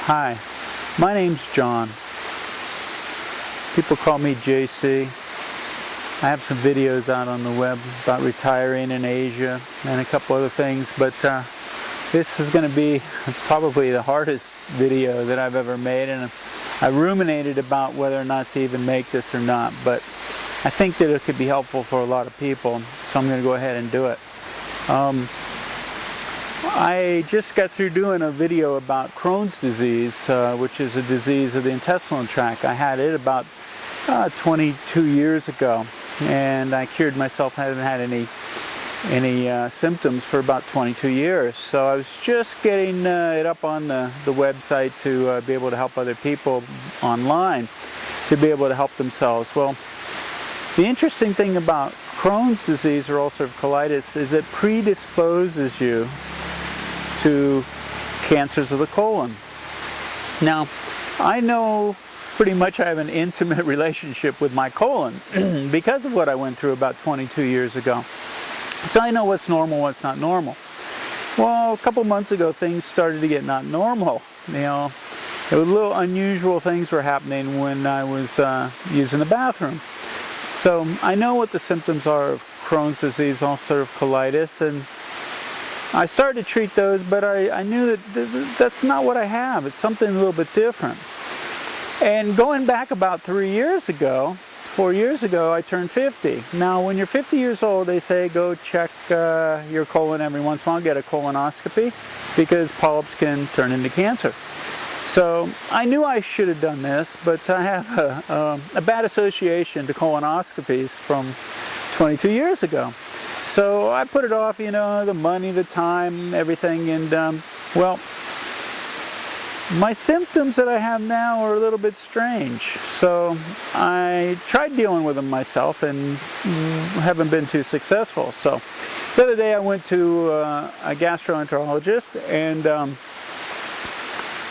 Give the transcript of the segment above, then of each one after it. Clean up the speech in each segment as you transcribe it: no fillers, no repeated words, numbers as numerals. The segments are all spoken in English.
Hi, my name's John. People call me JC. I have some videos out on the web about retiring in Asia and a couple other things, but this is going to be probably the hardest video that I've ever made, and I ruminated about whether or not to even make this or not, but I think that it could be helpful for a lot of people, so I'm going to go ahead and do it. I just got through doing a video about Crohn's disease, which is a disease of the intestinal tract. I had it about 22 years ago, and I cured myself. I haven't had any symptoms for about 22 years. So I was just getting it up on the website to be able to help other people online to be able to help themselves. Well, the interesting thing about Crohn's disease or ulcerative colitis is it predisposes you to cancers of the colon. Now, I know pretty much I have an intimate relationship with my colon because of what I went through about 22 years ago. So I know what's normal, what's not normal. Well, a couple months ago, things started to get not normal. You know, there were little unusual things were happening when I was using the bathroom. So I know what the symptoms are of Crohn's disease, ulcerative colitis, and I started to treat those, but I knew that that's not what I have. It's something a little bit different. And going back about 4 years ago, I turned 50. Now, when you're 50 years old, they say go check your colon every once in a while, get a colonoscopy, because polyps can turn into cancer. So I knew I should have done this, but I have a bad association to colonoscopies from 22 years ago. So I put it off, you know, the money, the time, everything, and well, my symptoms that I have now are a little bit strange. So I tried dealing with them myself and haven't been too successful. So the other day I went to a gastroenterologist, and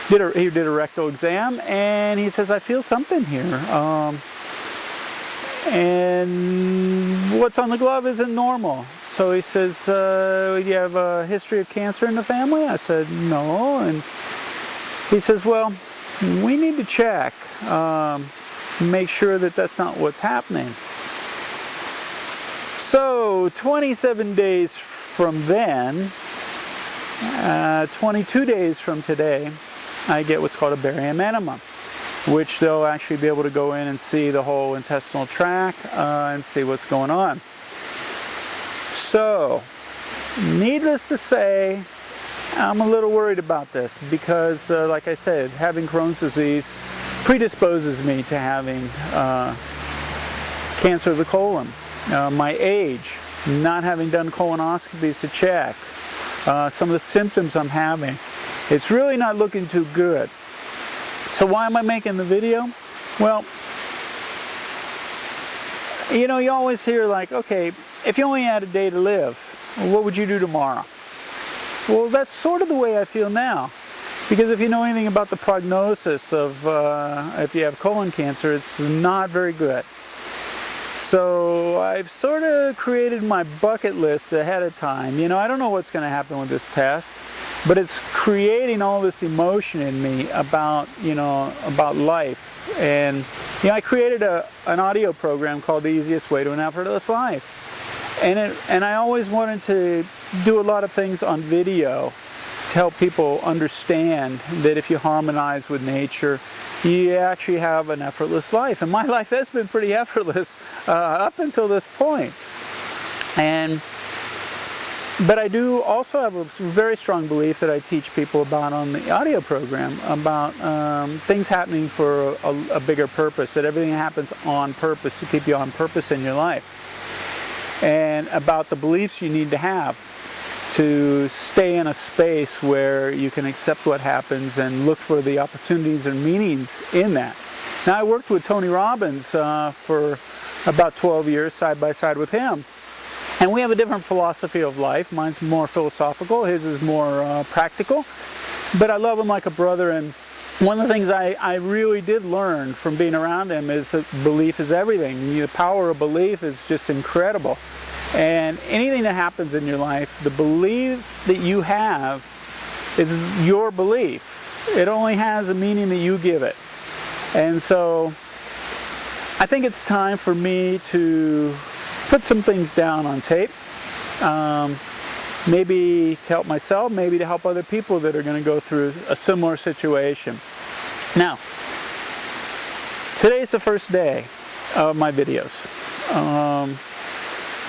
he did a rectal exam, and he says, I feel something here. And what's on the glove isn't normal. So he says, do you have a history of cancer in the family? I said, no. And he says, well, we need to check, make sure that that's not what's happening. So 27 days from then, 22 days from today, I get what's called a barium enema, which they'll actually be able to go in and see the whole intestinal tract and see what's going on. So, needless to say, I'm a little worried about this because, like I said, having Crohn's disease predisposes me to having cancer of the colon. My age, not having done colonoscopies to check, some of the symptoms I'm having, it's really not looking too good. So why am I making the video? Well, you know, you always hear like, okay, if you only had a day to live, what would you do tomorrow? Well, that's sort of the way I feel now. Because if you know anything about the prognosis of if you have colon cancer, it's not very good. So I've sort of created my bucket list ahead of time. You know, I don't know what's going to happen with this test, but it's creating all this emotion in me about, you know, about life. And, you know, I created an audio program called The Easiest Way to an Effortless Life. And I always wanted to do a lot of things on video to help people understand that if you harmonize with nature, you actually have an effortless life. And my life has been pretty effortless up until this point. But I do also have a very strong belief that I teach people about on the audio program about things happening for a bigger purpose, that everything happens on purpose to keep you on purpose in your life. And about the beliefs you need to have to stay in a space where you can accept what happens and look for the opportunities and meanings in that. Now, I worked with Tony Robbins for about 12 years side by side with him. And we have a different philosophy of life. Mine's more philosophical, his is more practical. But I love him like a brother, and one of the things I really did learn from being around him is that belief is everything. The power of belief is just incredible. And anything that happens in your life, the belief that you have is your belief. It only has a meaning that you give it. And so I think it's time for me to put some things down on tape. Maybe to help myself, maybe to help other people that are going to go through a similar situation. Now, today's the first day of my videos.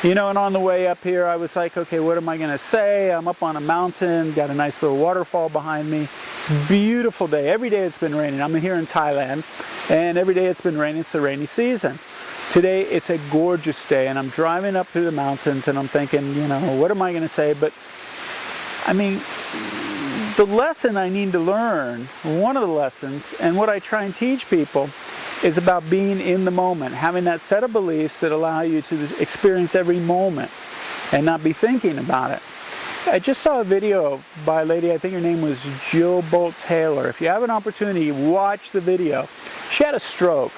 You know, and on the way up here, I was like, okay, what am I going to say? I'm up on a mountain, got a nice little waterfall behind me. It's a beautiful day. Every day it's been raining. I'm here in Thailand, and every day it's been raining. It's the rainy season. Today it's a gorgeous day, and I'm driving up through the mountains, and I'm thinking, you know, what am I going to say? But I mean, the lesson I need to learn, one of the lessons, and what I try and teach people, is about being in the moment, having that set of beliefs that allow you to experience every moment and not be thinking about it. I just saw a video by a lady, I think her name was Jill Bolt Taylor. If you have an opportunity, watch the video. She had a stroke,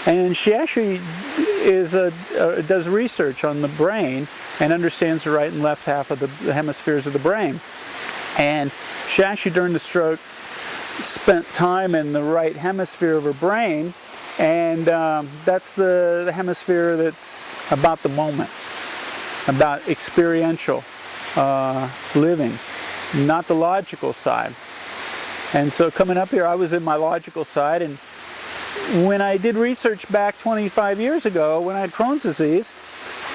and she actually does research on the brain and understands the right and left half of the hemispheres of the brain. And she actually, during the stroke, spent time in the right hemisphere of her brain, and that's the hemisphere that's about the moment, about experiential living, not the logical side. And so coming up here, I was in my logical side, and when I did research back 25 years ago, when I had Crohn's disease,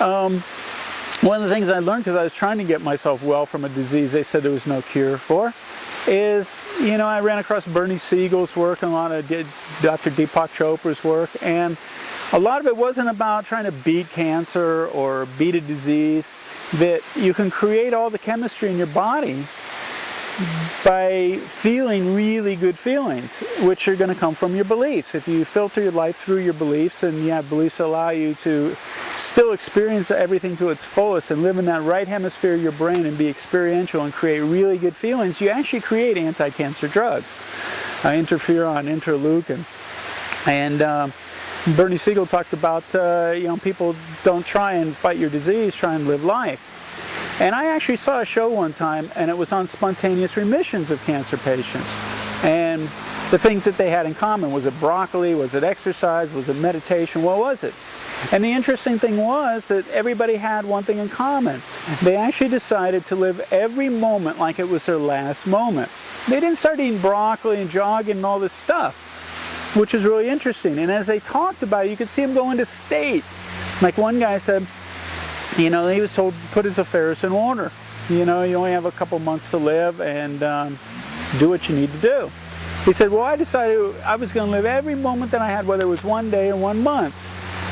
one of the things I learned, because I was trying to get myself well from a disease they said there was no cure for, is, you know, I ran across Bernie Siegel's work and a lot of Dr. Deepak Chopra's work, and a lot of it wasn't about trying to beat cancer or beat a disease, that you can create all the chemistry in your body by feeling really good feelings, which are going to come from your beliefs. If you filter your life through your beliefs, and you have beliefs that allow you to still experience everything to its fullest and live in that right hemisphere of your brain and be experiential and create really good feelings, you actually create anti-cancer drugs, interferon, interleukin. And Bernie Siegel talked about, you know, people don't try and fight your disease, try and live life. And I actually saw a show one time, and it was on spontaneous remissions of cancer patients. And the things that they had in common, was it broccoli, was it exercise, was it meditation, what was it? And the interesting thing was that everybody had one thing in common. They actually decided to live every moment like it was their last moment. They didn't start eating broccoli and jogging and all this stuff, which is really interesting. And as they talked about it, you could see them go into state. Like one guy said, you know, he was told, put his affairs in order. You know, you only have a couple months to live, and do what you need to do. He said, well, I decided I was going to live every moment that I had, whether it was 1 day or 1 month,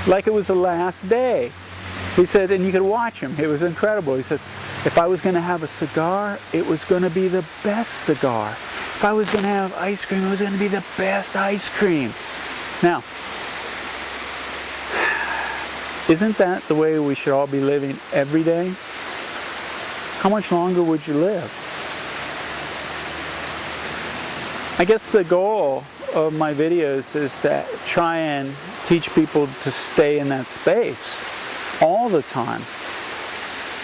like it was the last day. He said, and you could watch him. It was incredible. He says, if I was going to have a cigar, it was going to be the best cigar. If I was going to have ice cream, it was going to be the best ice cream. Now, isn't that the way we should all be living every day? How much longer would you live? I guess the goal of my videos is to try and teach people to stay in that space all the time.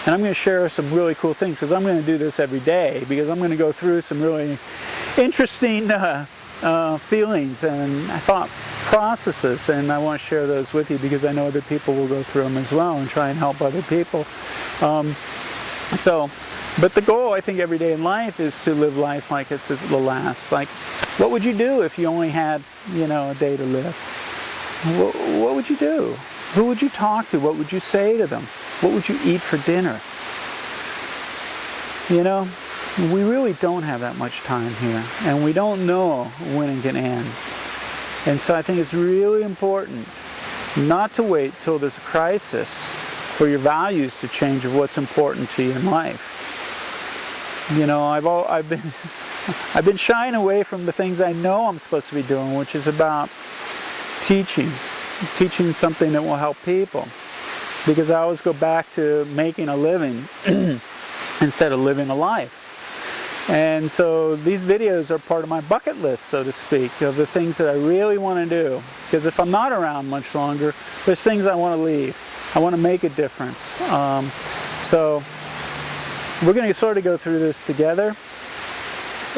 And I'm going to share some really cool things, because I'm going to do this every day, because I'm going to go through some really interesting feelings and thought processes, and I want to share those with you because I know other people will go through them as well and try and help other people. But the goal, I think, every day in life is to live life like it's the last. Like, what would you do if you only had, you know, a day to live? What would you do? Who would you talk to? What would you say to them? What would you eat for dinner? You know, we really don't have that much time here, and we don't know when it can end. And so I think it's really important not to wait till there's a crisis for your values to change of what's important to you in life. You know, I've been shying away from the things I know I'm supposed to be doing, which is about teaching something that will help people. Because I always go back to making a living instead of living a life. And so these videos are part of my bucket list, so to speak, of the things that I really want to do. Because if I'm not around much longer, there's things I want to leave. I want to make a difference. So we're going to sort of go through this together.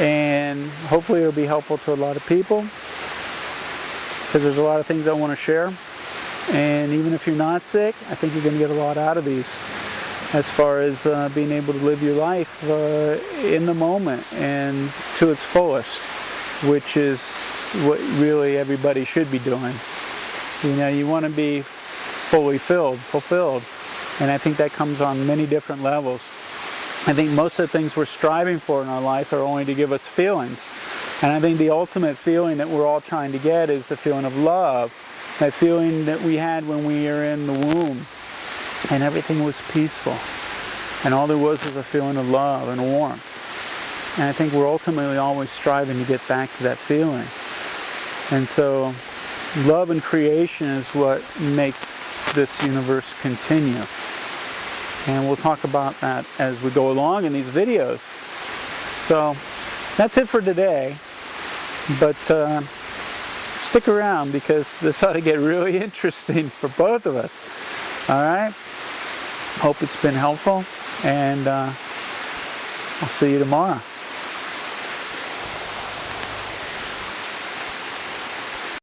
and hopefully it'll be helpful to a lot of people, because there's a lot of things I want to share. And even if you're not sick, I think you're going to get a lot out of these, as far as being able to live your life in the moment and to its fullest, which is what really everybody should be doing. You know, you want to be fully fulfilled, and I think that comes on many different levels. I think most of the things we're striving for in our life are only to give us feelings, and I think the ultimate feeling that we're all trying to get is the feeling of love, that feeling that we had when we were in the womb and everything was peaceful and all there was a feeling of love and warmth. And I think we're ultimately always striving to get back to that feeling. And so love and creation is what makes this universe continue. And we'll talk about that as we go along in these videos. So that's it for today. But stick around, because this ought to get really interesting for both of us. All right? Hope it's been helpful, and I'll see you tomorrow.